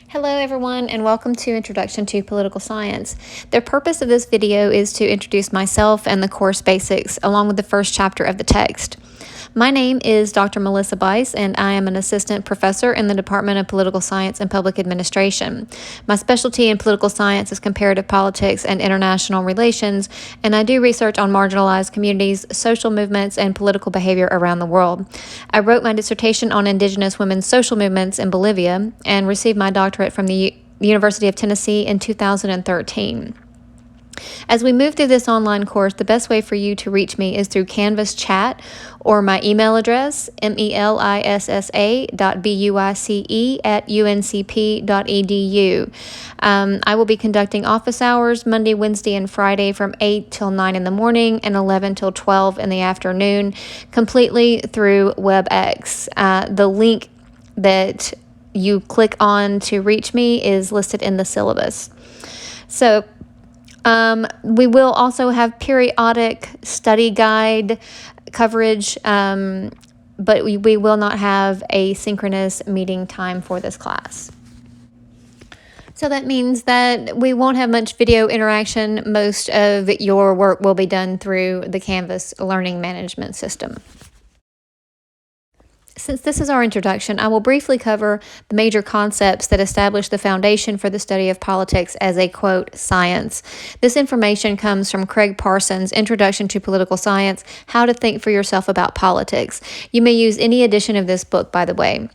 Hello everyone, and welcome to Introduction to Political Science. The purpose of this video is to introduce myself and the course basics along with the first chapter of the text. My name is Dr. Melissa Bice, and I am an assistant professor in the Department of Political Science and Public Administration. My specialty in political science is comparative politics and international relations, and I do research on marginalized communities, social movements, and political behavior around the world. I wrote my dissertation on indigenous women's social movements in Bolivia and received my doctorate from the University of Tennessee in 2013. As we move through this online course, the best way for you to reach me is through Canvas chat or my email address, melissa.bice@uncp.edu. I will be conducting office hours Monday, Wednesday, and Friday from 8 till 9 in the morning and 11 till 12 in the afternoon, completely through WebEx. The link that you click on to reach me is listed in the syllabus. So, we will also have periodic study guide coverage, but we will not have a synchronous meeting time for this class. So that means that we won't have much video interaction. Most of your work will be done through the Canvas learning management system. Since this is our introduction, I will briefly cover the major concepts that establish the foundation for the study of politics as a, quote, science. This information comes from Craig Parsons' Introduction to Political Science, How to Think for Yourself About Politics. You may use any edition of this book, by the way.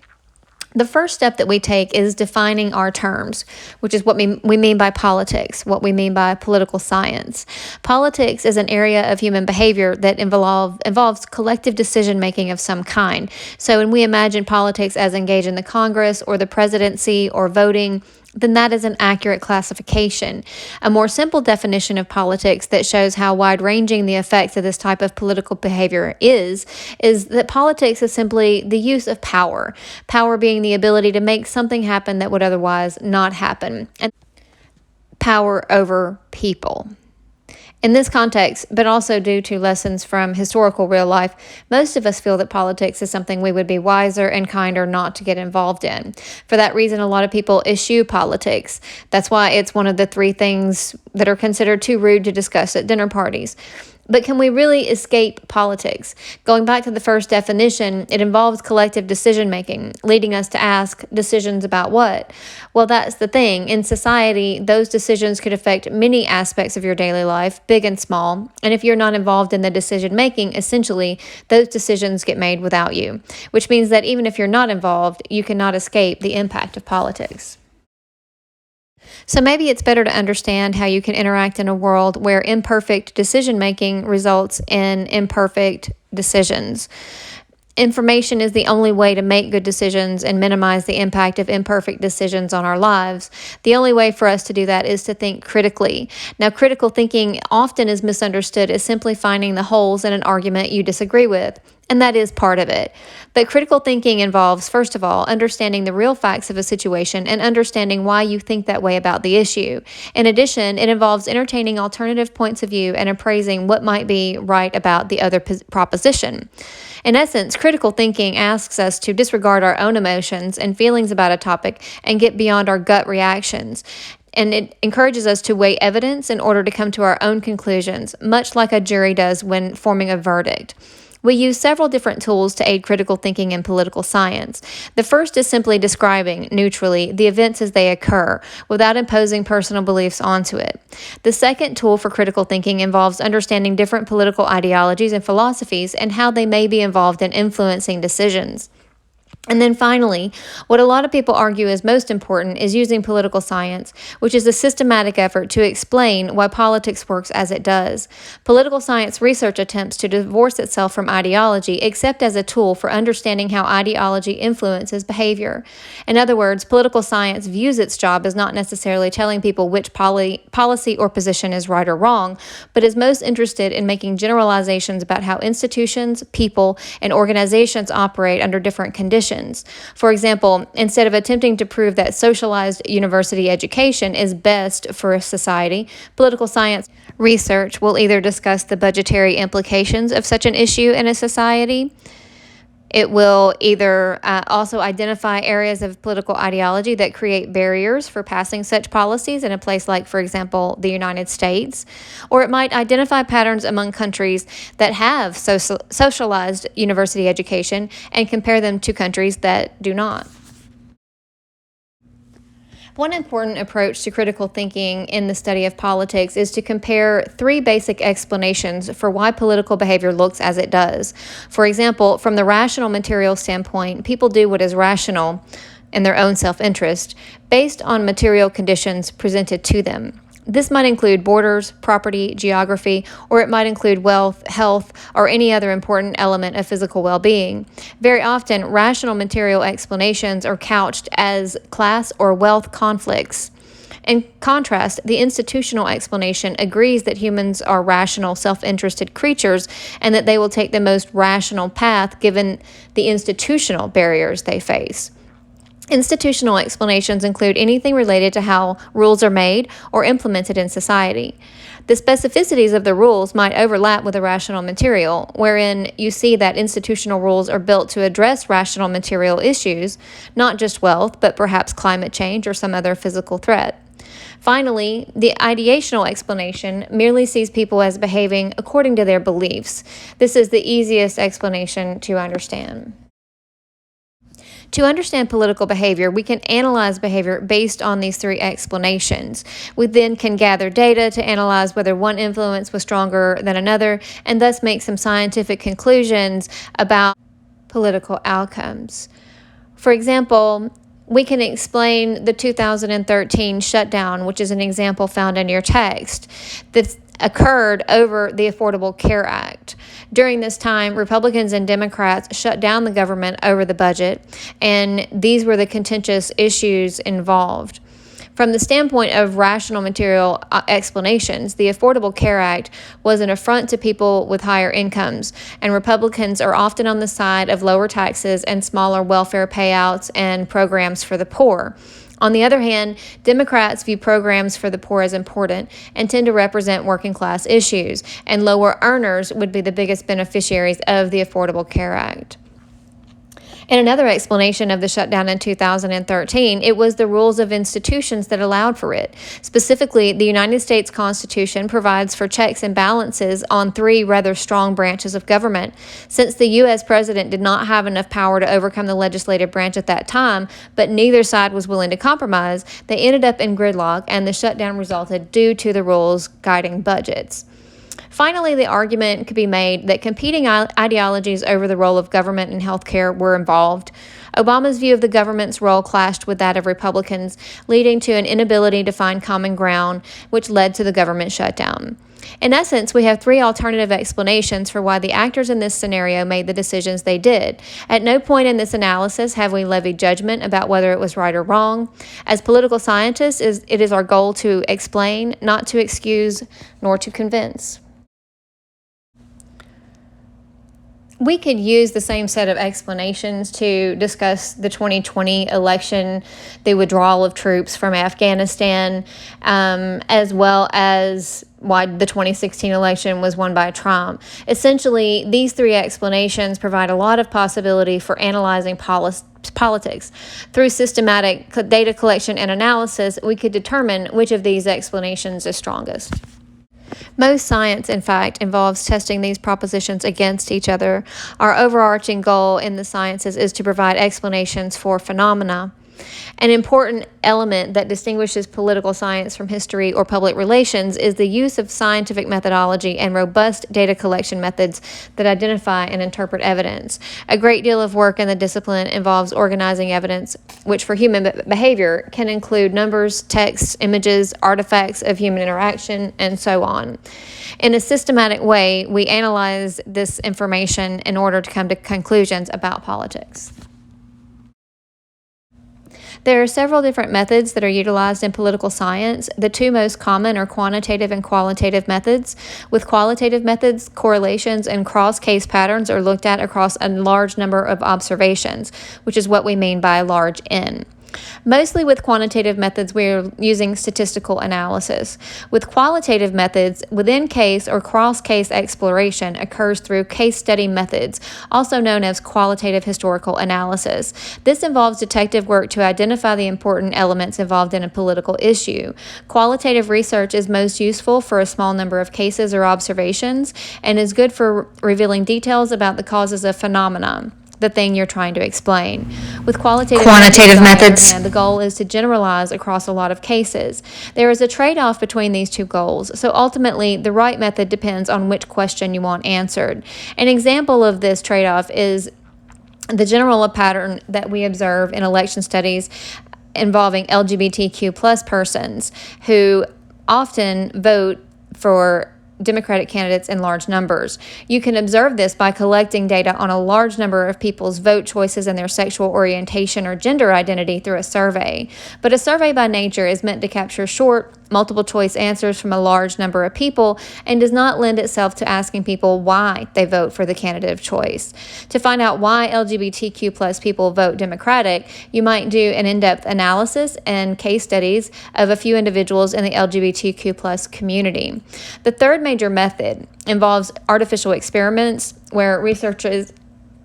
The first step that we take is defining our terms, which is what we mean by politics, what we mean by political science. Politics is an area of human behavior that involves collective decision-making of some kind. So when we imagine politics as engaged in the Congress or the presidency or voting, then that is an accurate classification. A more simple definition of politics that shows how wide-ranging the effects of this type of political behavior is that politics is simply the use of power, power being the ability to make something happen that would otherwise not happen, and power over people. In this context, but also due to lessons from historical real life, most of us feel that politics is something we would be wiser and kinder not to get involved in. For that reason, a lot of people eschew politics. That's why it's one of the 3 things that are considered too rude to discuss at dinner parties. But can we really escape politics? Going back to the first definition, it involves collective decision-making, leading us to ask, decisions about what? Well, that's the thing. In society, those decisions could affect many aspects of your daily life, big and small. And if you're not involved in the decision-making, essentially, those decisions get made without you, which means that even if you're not involved, you cannot escape the impact of politics. So maybe it's better to understand how you can interact in a world where imperfect decision-making results in imperfect decisions. Information is the only way to make good decisions and minimize the impact of imperfect decisions on our lives. The only way for us to do that is to think critically. Now, critical thinking often is misunderstood as simply finding the holes in an argument you disagree with, and that is part of it. But critical thinking involves, first of all, understanding the real facts of a situation and understanding why you think that way about the issue. In addition, it involves entertaining alternative points of view and appraising what might be right about the other proposition. In essence, critical thinking asks us to disregard our own emotions and feelings about a topic and get beyond our gut reactions. And it encourages us to weigh evidence in order to come to our own conclusions, much like a jury does when forming a verdict. We use several different tools to aid critical thinking in political science. The first is simply describing, neutrally, the events as they occur, without imposing personal beliefs onto it. The second tool for critical thinking involves understanding different political ideologies and philosophies and how they may be involved in influencing decisions. And then finally, what a lot of people argue is most important is using political science, which is a systematic effort to explain why politics works as it does. Political science research attempts to divorce itself from ideology except as a tool for understanding how ideology influences behavior. In other words, political science views its job as not necessarily telling people which policy or position is right or wrong, but is most interested in making generalizations about how institutions, people, and organizations operate under different conditions. For example, instead of attempting to prove that socialized university education is best for a society, political science research will either discuss the budgetary implications of such an issue in a society, It will either also identify areas of political ideology that create barriers for passing such policies in a place like, for example, the United States, or it might identify patterns among countries that have socialized university education and compare them to countries that do not. One important approach to critical thinking in the study of politics is to compare three basic explanations for why political behavior looks as it does. For example, from the rational material standpoint, people do what is rational in their own self-interest based on material conditions presented to them. This might include borders, property, geography, or it might include wealth, health, or any other important element of physical well-being. Very often, rational material explanations are couched as class or wealth conflicts. In contrast, the institutional explanation agrees that humans are rational, self-interested creatures and that they will take the most rational path given the institutional barriers they face. Institutional explanations include anything related to how rules are made or implemented in society. The specificities of the rules might overlap with the rational material, wherein you see that institutional rules are built to address rational material issues, not just wealth, but perhaps climate change or some other physical threat. Finally, the ideational explanation merely sees people as behaving according to their beliefs. This is the easiest explanation to understand. To understand political behavior, we can analyze behavior based on these three explanations. We then can gather data to analyze whether one influence was stronger than another, and thus make some scientific conclusions about political outcomes. For example, we can explain the 2013 shutdown, which is an example found in your text, that occurred over the Affordable Care Act. During this time, Republicans and Democrats shut down the government over the budget, and these were the contentious issues involved. From the standpoint of rational material explanations, the Affordable Care Act was an affront to people with higher incomes, and Republicans are often on the side of lower taxes and smaller welfare payouts and programs for the poor. On the other hand, Democrats view programs for the poor as important and tend to represent working class issues, and lower earners would be the biggest beneficiaries of the Affordable Care Act. In another explanation of the shutdown in 2013, it was the rules of institutions that allowed for it. Specifically, the United States Constitution provides for checks and balances on three rather strong branches of government. Since the U.S. president did not have enough power to overcome the legislative branch at that time, but neither side was willing to compromise, they ended up in gridlock, and the shutdown resulted due to the rules guiding budgets. Finally, the argument could be made that competing ideologies over the role of government and healthcare were involved. Obama's view of the government's role clashed with that of Republicans, leading to an inability to find common ground, which led to the government shutdown. In essence, we have three alternative explanations for why the actors in this scenario made the decisions they did. At no point in this analysis have we levied judgment about whether it was right or wrong. As political scientists, it is our goal to explain, not to excuse, nor to convince. We could use the same set of explanations to discuss the 2020 election, the withdrawal of troops from Afghanistan, as well as why the 2016 election was won by Trump. Essentially, these three explanations provide a lot of possibility for analyzing politics. Through systematic data collection and analysis, we could determine which of these explanations is strongest. Most science, in fact, involves testing these propositions against each other. Our overarching goal in the sciences is to provide explanations for phenomena. An important element that distinguishes political science from history or public relations is the use of scientific methodology and robust data collection methods that identify and interpret evidence. A great deal of work in the discipline involves organizing evidence, which for human behavior can include numbers, texts, images, artifacts of human interaction, and so on. In a systematic way, we analyze this information in order to come to conclusions about politics. There are several different methods that are utilized in political science. The two most common are quantitative and qualitative methods. With qualitative methods, correlations and cross-case patterns are looked at across a large number of observations, which is what we mean by large N. Mostly with quantitative methods, we're using statistical analysis. With qualitative methods, within case or cross-case exploration occurs through case study methods, also known as qualitative historical analysis. This involves detective work to identify the important elements involved in a political issue. Qualitative research is most useful for a small number of cases or observations and is good for revealing details about the causes of phenomena, the thing you're trying to explain. With quantitative methods, the goal is to generalize across a lot of cases. There is a trade-off between these two goals, so ultimately the right method depends on which question you want answered. An example of this trade-off is the general pattern that we observe in election studies involving LGBTQ plus persons who often vote for Democratic candidates in large numbers. You can observe this by collecting data on a large number of people's vote choices and their sexual orientation or gender identity through a survey. But a survey by nature is meant to capture short, multiple choice answers from a large number of people and does not lend itself to asking people why they vote for the candidate of choice. To find out why LGBTQ plus people vote Democratic, you might do an in-depth analysis and case studies of a few individuals in the LGBTQ plus community. The third major method involves artificial experiments where researchers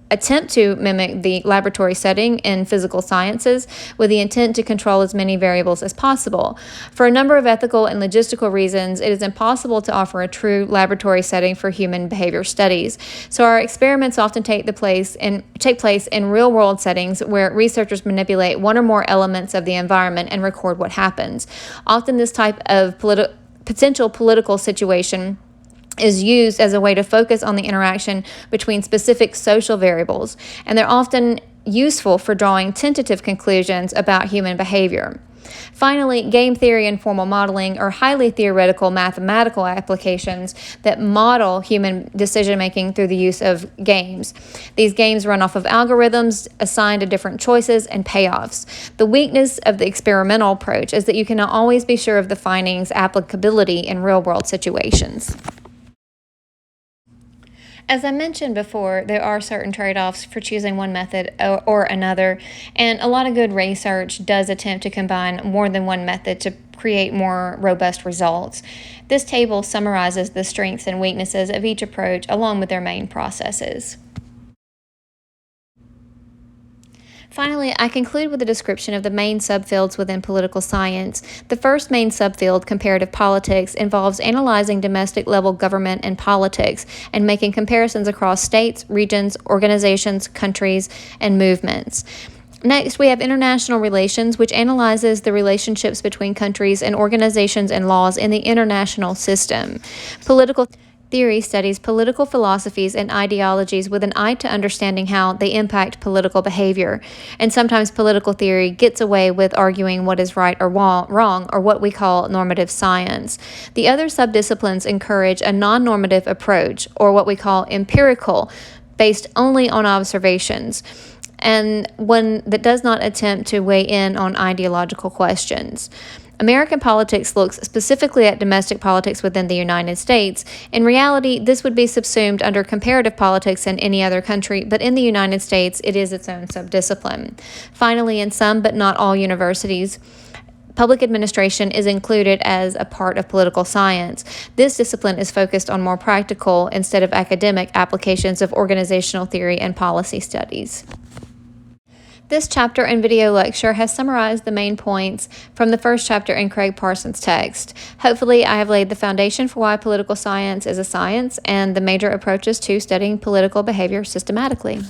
attempt to mimic the laboratory setting in physical sciences with the intent to control as many variables as possible. For a number of ethical and logistical reasons, it is impossible to offer a true laboratory setting for human behavior studies. So our experiments often take place in real-world settings where researchers manipulate one or more elements of the environment and record what happens. Often this type of potential political situation is used as a way to focus on the interaction between specific social variables, and they're often useful for drawing tentative conclusions about human behavior. Finally, game theory and formal modeling are highly theoretical mathematical applications that model human decision-making through the use of games. These games run off of algorithms assigned to different choices and payoffs. The weakness of the experimental approach is that you cannot always be sure of the findings' applicability in real-world situations. As I mentioned before, there are certain trade-offs for choosing one method or another, and a lot of good research does attempt to combine more than one method to create more robust results. This table summarizes the strengths and weaknesses of each approach along with their main processes. Finally, I conclude with a description of the main subfields within political science. The first main subfield, comparative politics, involves analyzing domestic-level government and politics and making comparisons across states, regions, organizations, countries, and movements. Next, we have international relations, which analyzes the relationships between countries and organizations and laws in the international system. Political theory studies political philosophies and ideologies with an eye to understanding how they impact political behavior. And sometimes political theory gets away with arguing what is right or wrong, or what we call normative science. The other subdisciplines encourage a non-normative approach, or what we call empirical, based only on observations, and one that does not attempt to weigh in on ideological questions. American politics looks specifically at domestic politics within the United States. In reality, this would be subsumed under comparative politics in any other country, but in the United States, it is its own subdiscipline. Finally, in some but not all universities, public administration is included as a part of political science. This discipline is focused on more practical instead of academic applications of organizational theory and policy studies. This chapter and video lecture has summarized the main points from the first chapter in Craig Parsons' text. Hopefully, I have laid the foundation for why political science is a science and the major approaches to studying political behavior systematically.